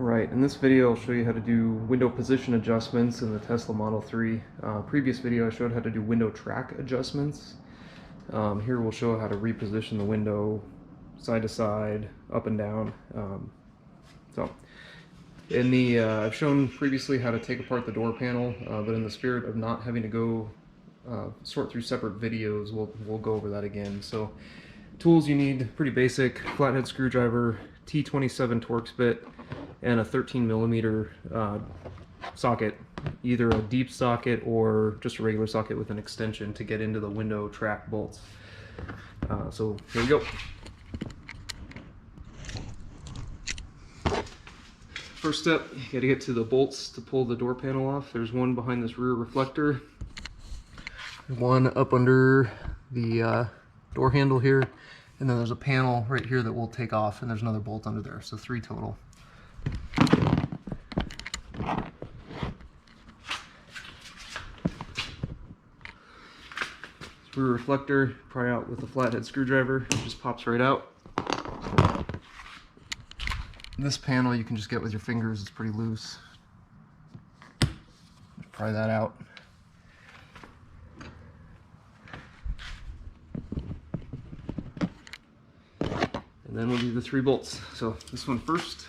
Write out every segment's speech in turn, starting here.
Right, in this video I'll show you how to do window position adjustments in the Tesla Model 3. Previous video I showed how to do window track adjustments. Here we'll show how to reposition the window side to side, up and down. I've shown previously how to take apart the door panel, but in the spirit of not having to go sort through separate videos, we'll go over that again. So tools you need, pretty basic: flathead screwdriver, T27 Torx bit, and a 13mm socket, either a deep socket or just a regular socket with an extension to get into the window track bolts. So here we go. First step, you gotta get to the bolts to pull the door panel off. There's one behind this rear reflector, one up under the door handle here, and then there's a panel right here that we'll take off, and there's another bolt under there, so 3 total. Rear reflector, pry out with a flathead screwdriver, it just pops right out. This panel you can just get with your fingers, it's pretty loose. Pry that out. And then we'll do the 3 bolts. So this one first.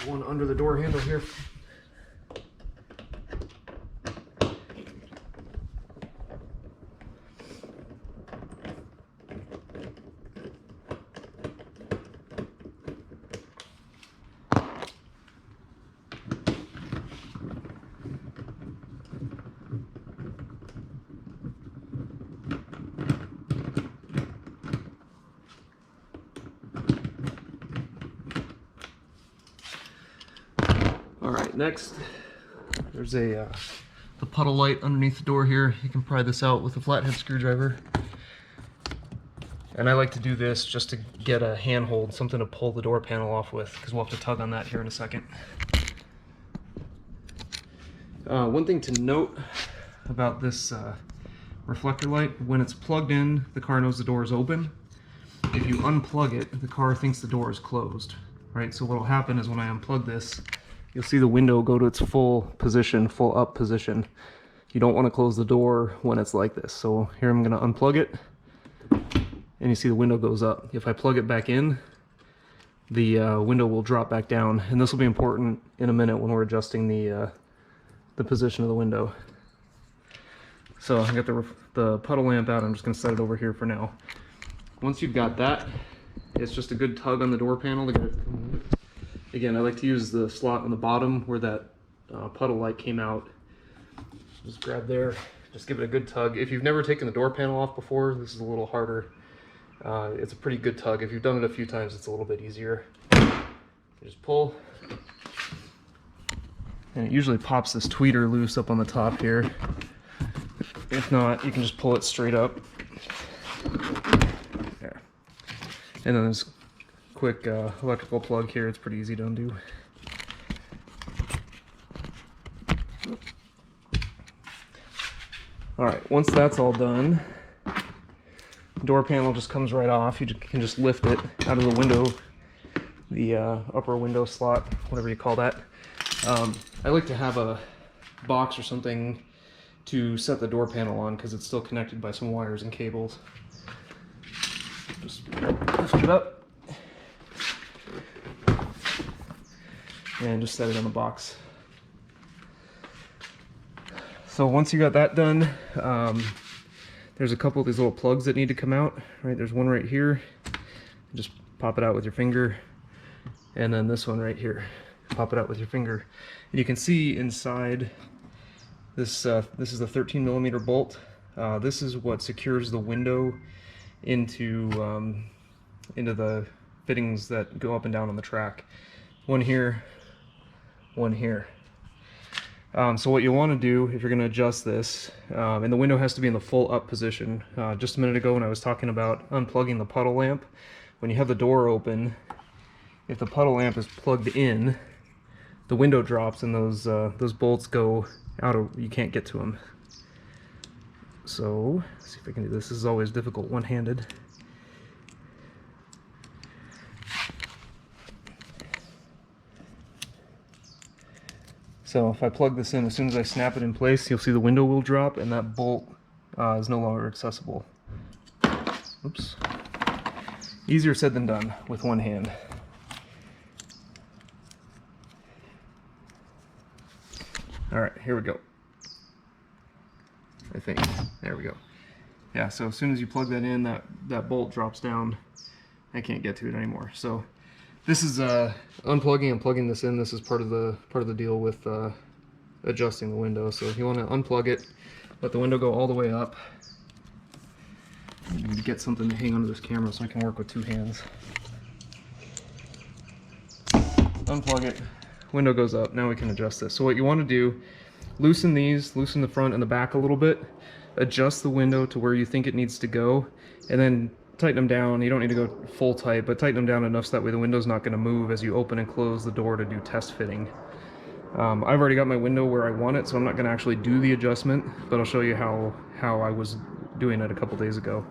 One under the door handle here. Alright, next there's the puddle light underneath the door here. You can pry this out with a flathead screwdriver. And I like to do this just to get a handhold, something to pull the door panel off with, because we'll have to tug on that here in a second. One thing to note about this reflector light: when it's plugged in, the car knows the door is open. If you unplug it, the car thinks the door is closed. Right? So what will happen is when I unplug this, you'll see the window go to its full position, full up position. You don't want to close the door when it's like this. So here I'm going to unplug it, and you see the window goes up. If I plug it back in, the window will drop back down, and this will be important in a minute when we're adjusting the position of the window. So I got the puddle lamp out. I'm just going to set it over here for now. Once you've got that, it's just a good tug on the door panel to get it. Again, I like to use the slot on the bottom where that puddle light came out. Just grab there, just give it a good tug. If you've never taken the door panel off before, this is a little harder. It's a pretty good tug. If you've done it a few times, it's a little bit easier. You just pull, and it usually pops this tweeter loose up on the top here. If not, you can just pull it straight up. There. And then there's quick electrical plug here. It's pretty easy to undo. Alright, once that's all done, the door panel just comes right off. You can just lift it out of the window, the upper window slot, whatever you call that. I like to have a box or something to set the door panel on, because it's still connected by some wires and cables. Just lift it up and just set it on the box. So once you got that done, there's a couple of these little plugs that need to come out. Right, there's one right here. Just pop it out with your finger, and then this one right here. Pop it out with your finger, and you can see inside this. This is a 13mm bolt. This is what secures the window into the fittings that go up and down on the track. One here, one here. So what you want to do if you're going to adjust this, and the window has to be in the full up position. Just a minute ago when I was talking about unplugging the puddle lamp, when you have the door open, if the puddle lamp is plugged in, the window drops and those bolts go out of, you can't get to them. So let's see if I can do this. This is always difficult one-handed. So if I plug this in, as soon as I snap it in place, you'll see the window will drop and that bolt is no longer accessible. Oops. Easier said than done with one hand. All right, here we go. I think, there we go. Yeah, so as soon as you plug that in, that bolt drops down. I can't get to it anymore. So this is unplugging and plugging this in. This is part of the deal with adjusting the window. So if you want to unplug it, let the window go all the way up. I need to get something to hang onto this camera so I can work with two hands. Unplug it, window goes up. Now we can adjust this. So what you want to do, loosen these, loosen the front and the back a little bit, adjust the window to where you think it needs to go, and then tighten them down. You don't need to go full tight, but tighten them down enough so that way the window's not going to move as you open and close the door to do test fitting. I've already got my window where I want it, so I'm not going to actually do the adjustment, but I'll show you how I was doing it a couple days ago.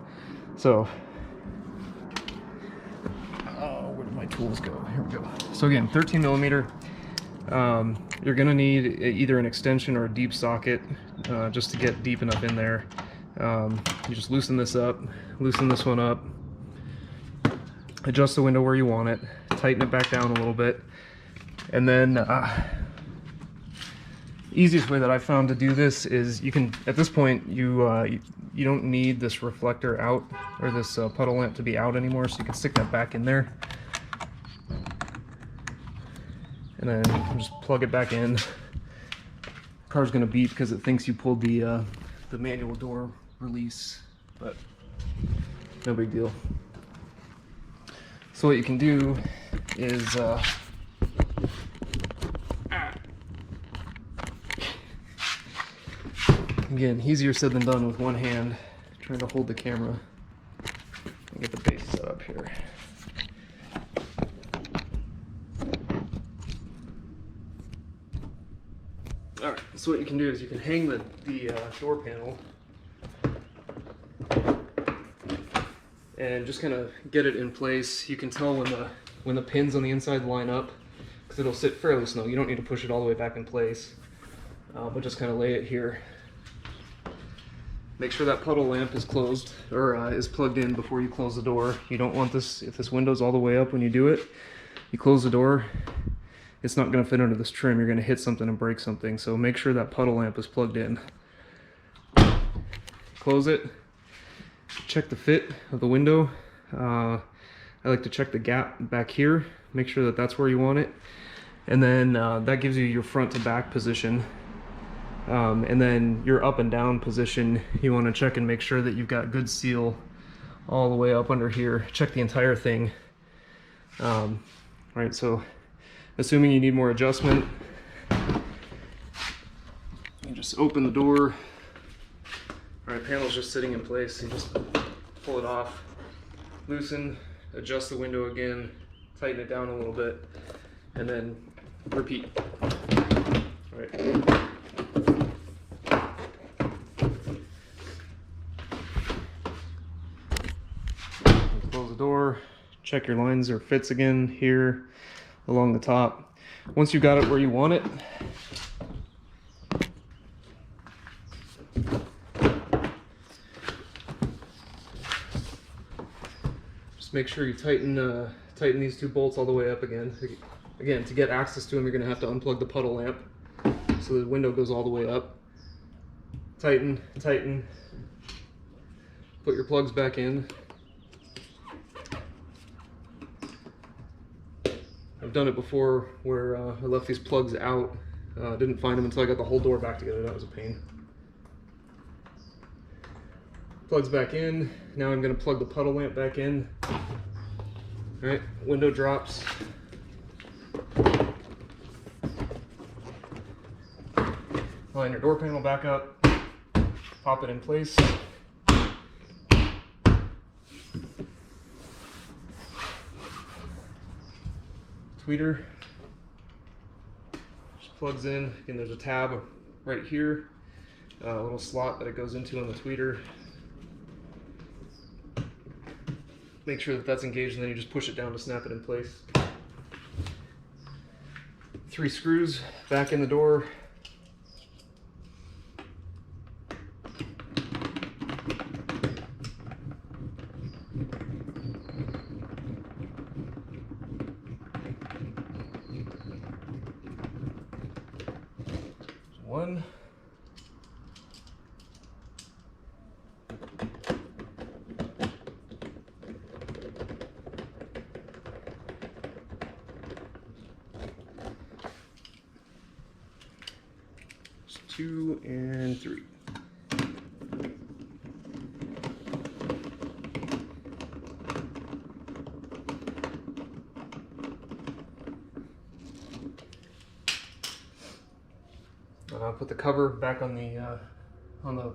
So, where did my tools go? Here we go. So again, 13 millimeter. You're going to need either an extension or a deep socket just to get deep enough in there. You just loosen this up, loosen this one up, adjust the window where you want it, tighten it back down a little bit, and then easiest way that I've found to do this is you can, at this point, you don't need this reflector out, or this puddle lamp to be out anymore, so you can stick that back in there. And then you can just plug it back in. The car's gonna beep because it thinks you pulled the manual door release, but no big deal. So what you can do is again, easier said than done with one hand, trying to hold the camera and get the base set up here. Alright, so what you can do is you can hang the door panel and just kind of get it in place. You can tell when the pins on the inside line up, because it'll sit fairly snug. You don't need to push it all the way back in place, but just kind of lay it here. Make sure that puddle lamp is closed, or is plugged in before you close the door. You don't want this, if this window's all the way up when you do it, you close the door, it's not going to fit under this trim. You're going to hit something and break something. So make sure that puddle lamp is plugged in. Close it. Check the fit of the window. I like to check the gap back here. Make sure that that's where you want it. And then that gives you your front to back position. And then your up and down position, you want to check and make sure that you've got good seal all the way up under here. Check the entire thing. Right, so assuming you need more adjustment, you just open the door. All right, panel's just sitting in place. You just pull it off, loosen, adjust the window again, tighten it down a little bit, and then repeat. All right. Close the door, check your lines or fits again here along the top. Once you've got it where you want it, just make sure you tighten these two bolts all the way up again. Again, to get access to them, you're going to have to unplug the puddle lamp so the window goes all the way up. Tighten, tighten, put your plugs back in. I've done it before where I left these plugs out, didn't find them until I got the whole door back together. That was a pain. Plugs back in. Now I'm going to plug the puddle lamp back in. Alright, window drops. Line your door panel back up, pop it in place. Tweeter. plugs in. Again, there's a tab right here, a little slot that it goes into on the tweeter. Make sure that that's engaged, and then you just push it down to snap it in place. 3 screws back in the door. One. There's 2 and 3. Put the cover back on the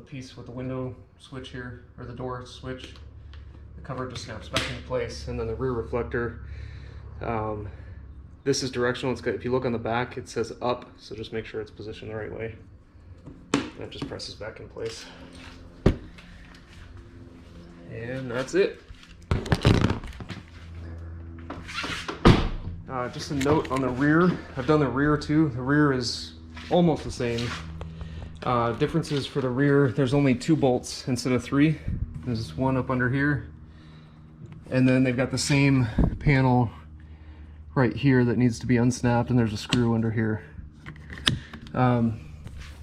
piece with the window switch here, or the door switch. The cover just snaps back into place, and then the rear reflector. This is directional. It's good. If you look on the back, it says up, so just make sure it's positioned the right way. And it just presses back in place. And that's it. Just a note on the rear. I've done the rear too. The rear is almost the same. Differences for the rear, there's only 2 bolts instead of 3. There's one up under here, and then they've got the same panel right here that needs to be unsnapped, and there's a screw under here.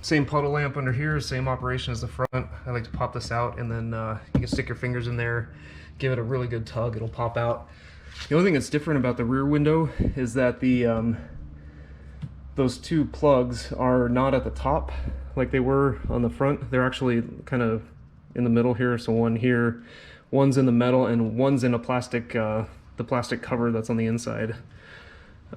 Same puddle lamp under here, same operation as the front. I like to pop this out, and then you can stick your fingers in there, give it a really good tug, it'll pop out. The only thing that's different about the rear window is that the those 2 plugs are not at the top like they were on the front. They're actually kind of in the middle here. So one here, one's in the metal, and one's in a plastic, the plastic cover that's on the inside.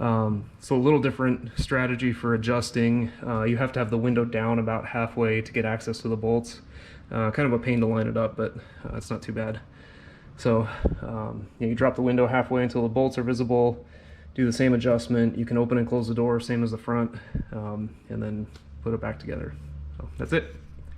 So a little different strategy for adjusting. You have to have the window down about halfway to get access to the bolts. Kind of a pain to line it up, but it's not too bad. So you drop the window halfway until the bolts are visible. Do the same adjustment. You can open and close the door, same as the front, and then put it back together. So that's it.